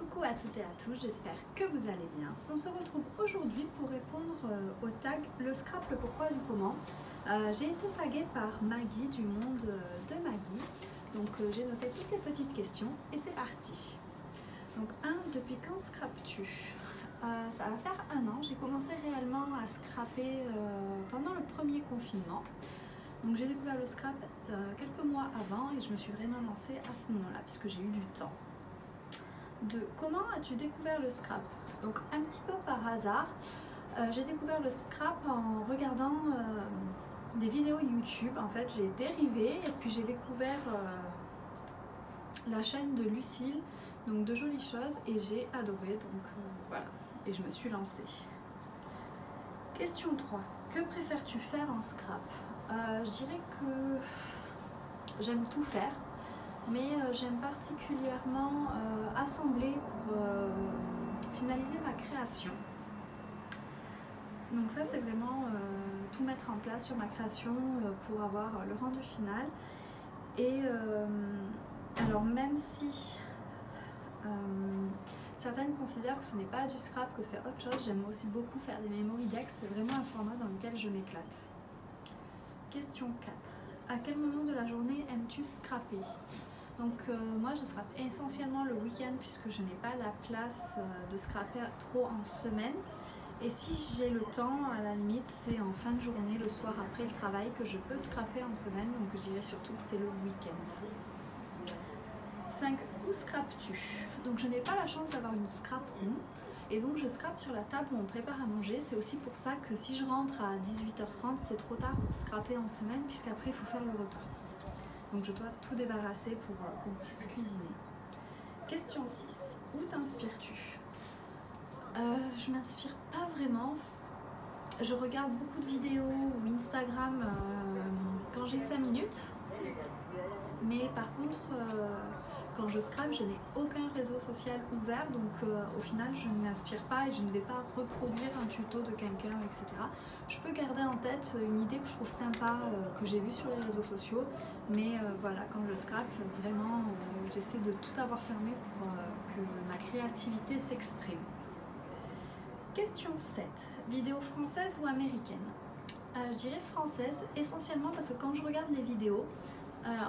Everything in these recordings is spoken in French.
Coucou à toutes et à tous, j'espère que vous allez bien. On se retrouve aujourd'hui pour répondre au tag le scrap, le pourquoi du comment. J'ai été taguée par Maggie du monde de Maggie, donc j'ai noté toutes les petites questions et c'est parti. Donc depuis quand scrapes-tu? Ça va faire 1 an, j'ai commencé réellement à scraper pendant le premier confinement. Donc j'ai découvert le scrap quelques mois avant et je me suis vraiment lancée à ce moment-là puisque j'ai eu du temps. Comment as-tu découvert le scrap? Donc un petit peu par hasard, j'ai découvert le scrap en regardant des vidéos YouTube. En fait, j'ai dérivé et puis j'ai découvert la chaîne de Lucille, donc de jolies choses, et j'ai adoré. Donc voilà, et je me suis lancée. Question 3. Que préfères-tu faire en scrap? Je dirais que j'aime tout faire. Mais j'aime particulièrement assembler pour finaliser ma création. Donc ça c'est vraiment tout mettre en place sur ma création pour avoir le rendu final. Et alors même si certaines considèrent que ce n'est pas du scrap, que c'est autre chose, j'aime aussi beaucoup faire des memory decks, c'est vraiment un format dans lequel je m'éclate. Question 4. À quel moment de la journée aimes-tu scraper? Donc moi je scrape essentiellement le week-end puisque je n'ai pas la place de scraper trop en semaine. Et si j'ai le temps, à la limite, c'est en fin de journée, le soir après le travail, que je peux scraper en semaine. Donc je dirais surtout que c'est le week-end. 5. Où scrapes-tu? Donc je n'ai pas la chance d'avoir une scrap room. Et donc je scrape sur la table où on prépare à manger. C'est aussi pour ça que si je rentre à 18h30, c'est trop tard pour scraper en semaine puisqu'après il faut faire le repas. Donc je dois tout débarrasser pour qu'on puisse cuisiner. Question 6. Où t'inspires-tu? Je m'inspire pas vraiment. Je regarde beaucoup de vidéos ou Instagram quand j'ai 5 minutes. Mais par contre, quand je scrape, je n'ai aucun réseau social ouvert. Donc au final, je ne m'inspire pas et je ne vais pas reproduire un tuto de quelqu'un, etc. Je peux garder en tête une idée que je trouve sympa, que j'ai vue sur les réseaux sociaux. Mais voilà, quand je scrape, vraiment, j'essaie de tout avoir fermé pour que ma créativité s'exprime. Question 7. Vidéo française ou américaine? Je dirais française, essentiellement parce que quand je regarde les vidéos,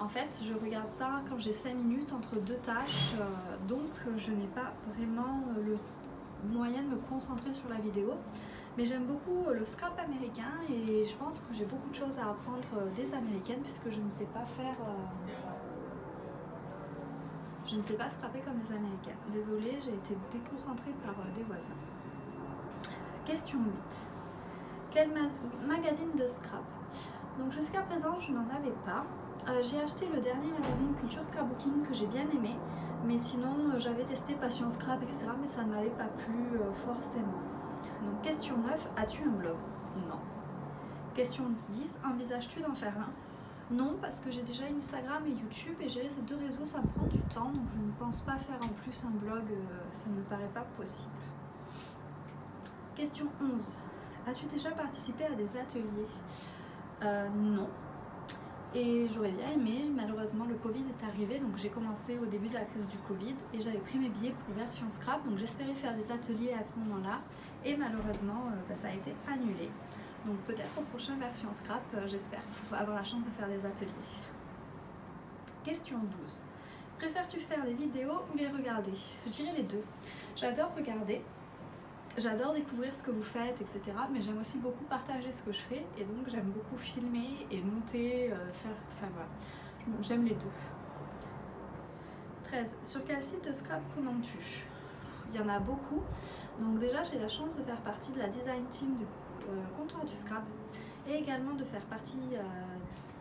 en fait, je regarde ça quand j'ai 5 minutes entre 2 tâches, donc je n'ai pas vraiment le moyen de me concentrer sur la vidéo. Mais j'aime beaucoup le scrap américain et je pense que j'ai beaucoup de choses à apprendre des américaines puisque je ne sais pas faire... je ne sais pas scraper comme les américaines. Désolée, j'ai été déconcentrée par des voisins. Question 8. Quel magazine de scrap? Donc jusqu'à présent, je n'en avais pas. J'ai acheté le dernier magazine Culture Scrapbooking que j'ai bien aimé, mais sinon j'avais testé Passion Scrap, etc. mais ça ne m'avait pas plu forcément. Donc question 9, as-tu un blog? Non. Question 10, envisages-tu d'en faire un? Non, parce que j'ai déjà Instagram et YouTube et gérer ces 2 réseaux ça me prend du temps, donc je ne pense pas faire en plus un blog, ça ne me paraît pas possible. Question 11, as-tu déjà participé à des ateliers? Non. Et j'aurais bien aimé, malheureusement le Covid est arrivé, donc j'ai commencé au début de la crise du Covid et j'avais pris mes billets pour version scrap, donc j'espérais faire des ateliers à ce moment-là et malheureusement ça a été annulé. Donc peut-être aux prochaines versions scrap, j'espère avoir la chance de faire des ateliers. Question 12. Préfères-tu faire les vidéos ou les regarder? Je dirais les deux. J'adore regarder. J'adore découvrir ce que vous faites, etc. Mais j'aime aussi beaucoup partager ce que je fais et donc j'aime beaucoup filmer et monter, enfin voilà. J'aime les deux. 13. Sur quel site de scrap commandes-tu? Il y en a beaucoup. Donc déjà j'ai la chance de faire partie de la design team du comptoir du scrap et également de faire partie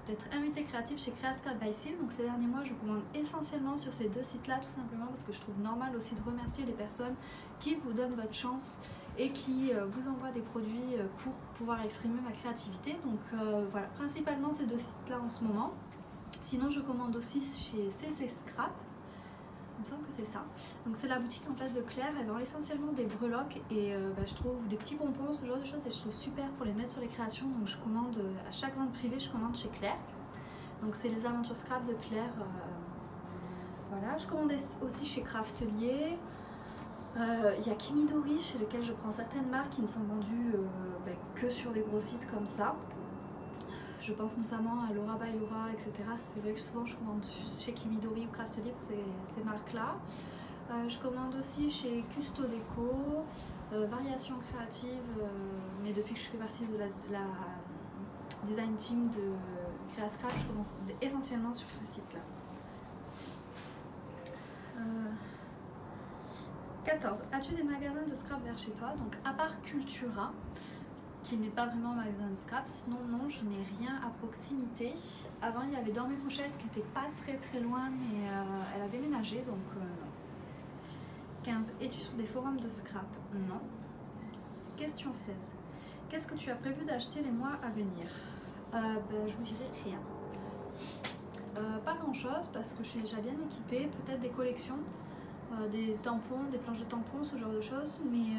d'être invitée créative chez Creascrap by Seal. Donc ces derniers mois je commande essentiellement sur ces 2 sites là tout simplement parce que je trouve normal aussi de remercier les personnes qui vous donnent votre chance et qui vous envoient des produits pour pouvoir exprimer ma créativité. Donc voilà, principalement ces 2 sites là en ce moment. Sinon je commande aussi chez CC Scrap. Il me semble que c'est ça. Donc c'est la boutique en fait de Claire, elle vend essentiellement des breloques et je trouve des petits bonbons, ce genre de choses et je trouve super pour les mettre sur les créations. Donc je commande à chaque vente privée, je commande chez Claire. Donc c'est les aventures scrap de Claire. Voilà, je commande aussi chez Craftelier. Il y a Kimidori chez lequel je prends certaines marques qui ne sont vendues que sur des gros sites comme ça. Je pense notamment à Laura by Laura, etc. C'est vrai que souvent je commande chez Kimidori ou Craftly pour ces marques-là. Je commande aussi chez Custo Déco, Variation Créative, mais depuis que je fais partie de la design team de Créascrap, je commence essentiellement sur ce site-là. 14. As-tu des magasins de scrap vers chez toi? Donc à part Cultura, qui n'est pas vraiment un magasin de scrap, sinon non, je n'ai rien à proximité. Avant il y avait Dans mes pochettes qui n'était pas très loin, mais elle a déménagé, donc non. 15. Es-tu sur des forums de scrap? Non. Question 16. Qu'est-ce que tu as prévu d'acheter les mois à venir? Je vous dirai rien. Pas grand chose parce que je suis déjà bien équipée, peut-être des collections, des tampons, des planches de tampons, ce genre de choses, mais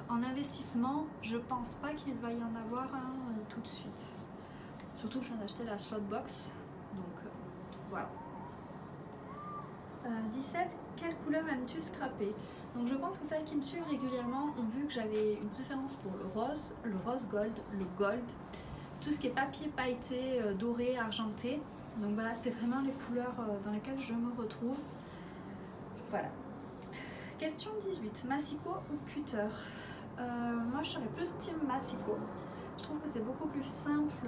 en investissement, je pense pas qu'il va y en avoir un tout de suite. Surtout que je viens d'acheter la Shotbox, donc voilà. 17. Quelle couleur aimes-tu scraper? Donc je pense que celles qui me suivent régulièrement ont vu que j'avais une préférence pour le rose gold, le gold, tout ce qui est papier pailleté, doré, argenté. Donc voilà, c'est vraiment les couleurs dans lesquelles je me retrouve. Voilà. Question 18. Massicot ou cutter? Moi je serais plus team Massicot. Je trouve que c'est beaucoup plus simple,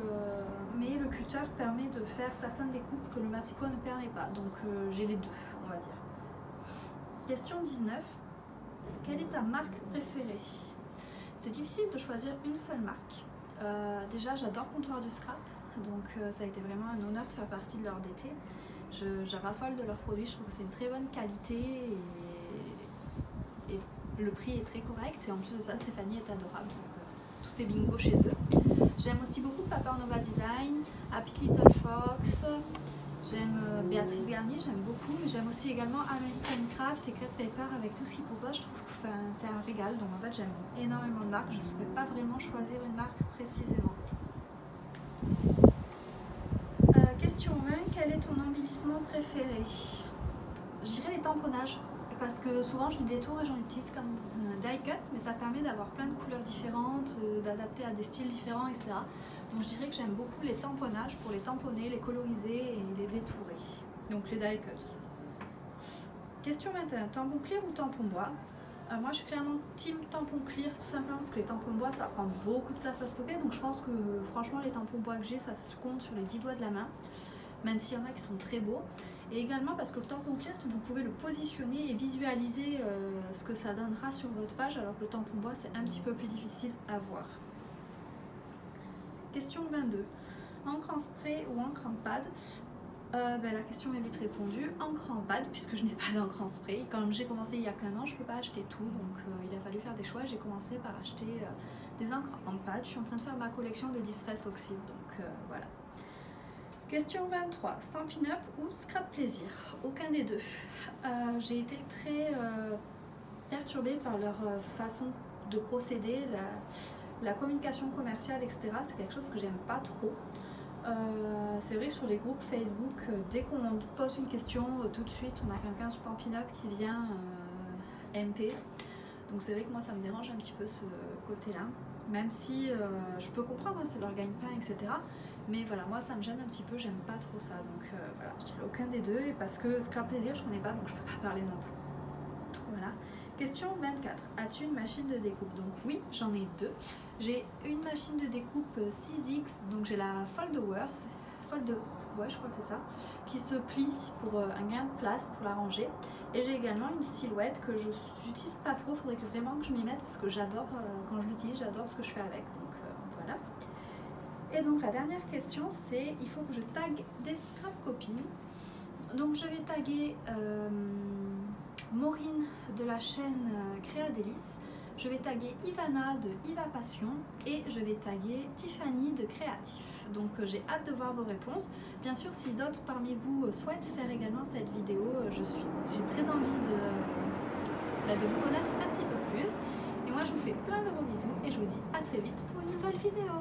mais le cutter permet de faire certaines découpes que le Massicot ne permet pas. Donc j'ai les deux, on va dire. Question 19. Quelle est ta marque préférée? C'est difficile de choisir une seule marque. Déjà j'adore Comptoir du Scrap, donc ça a été vraiment un honneur de faire partie de leur DT. Je raffole de leurs produits, je trouve que c'est une très bonne qualité et le prix est très correct. Et en plus de ça, Stéphanie est adorable, donc tout est bingo chez eux. J'aime aussi beaucoup Paper Nova Design, Happy Little Fox. J'aime Béatrice Garnier, j'aime beaucoup, mais j'aime aussi également American Craft et Crêpe Paper avec tout ce qu'ils proposent. Je trouve que c'est un régal, donc en fait j'aime énormément de marques. Je ne saurais pas vraiment choisir une marque précisément. Question 20, quel est ton embellissement préféré? Je dirais les tamponnages, parce que souvent je les détourne et j'en utilise comme die cuts, mais ça permet d'avoir plein de couleurs différentes, d'adapter à des styles différents, etc. Donc je dirais que j'aime beaucoup les tamponnages pour les tamponner, les coloriser et les détourer. Donc les die cuts. Question 21, tampon clear ou tampon bois? Moi je suis clairement team tampon clear, tout simplement parce que les tampons bois ça prend beaucoup de place à stocker, donc je pense que franchement les tampons bois que j'ai ça se compte sur les 10 doigts de la main, même s'il y en a qui sont très beaux. Et également parce que le tampon clear, vous pouvez le positionner et visualiser ce que ça donnera sur votre page, alors que le tampon bois c'est un petit peu plus difficile à voir. Question 22, encre en spray ou encre en pad? La question est vite répondue, encre en pad, puisque je n'ai pas d'encre en spray. Quand j'ai commencé il y a qu'un an, je ne peux pas acheter tout, donc il a fallu faire des choix. J'ai commencé par acheter des encres en pad. Je suis en train de faire ma collection de Distress Oxide, donc voilà. Question 23, Stampin' Up ou Scrap Plaisir? Aucun des deux. J'ai été très perturbée par leur façon de procéder, la communication commerciale, etc. C'est quelque chose que j'aime pas trop. C'est vrai que sur les groupes Facebook, dès qu'on pose une question, tout de suite on a quelqu'un sur Stampin' Up qui vient MP. Donc c'est vrai que moi ça me dérange un petit peu ce côté-là. Même si je peux comprendre, hein, c'est leur gagne-pain, etc. Mais voilà, moi ça me gêne un petit peu, j'aime pas trop ça. Donc voilà, je dirais aucun des deux. Et parce que Scrap Plaisir je connais pas, donc je peux pas parler non plus. Voilà. Question 24. As-tu une machine de découpe? Donc oui, j'en ai deux. J'ai une machine de découpe 6X, donc j'ai la Foldworth, ouais je crois que c'est ça, qui se plie pour un gain de place pour la ranger. Et j'ai également une silhouette que je n'utilise pas trop, il faudrait que vraiment que je m'y mette parce que j'adore, quand je l'utilise, j'adore ce que je fais avec. Donc voilà. Et donc la dernière question c'est, il faut que je tag des scrap copines. Donc je vais taguer Maureen de la chaîne Créa Délices, je vais taguer Ivana de Iva Passion et je vais taguer Tiffany de Créatif. Donc j'ai hâte de voir vos réponses. Bien sûr, si d'autres parmi vous souhaitent faire également cette vidéo, j'ai très envie de vous connaître un petit peu plus. Et moi je vous fais plein de gros bisous et je vous dis à très vite pour une nouvelle vidéo.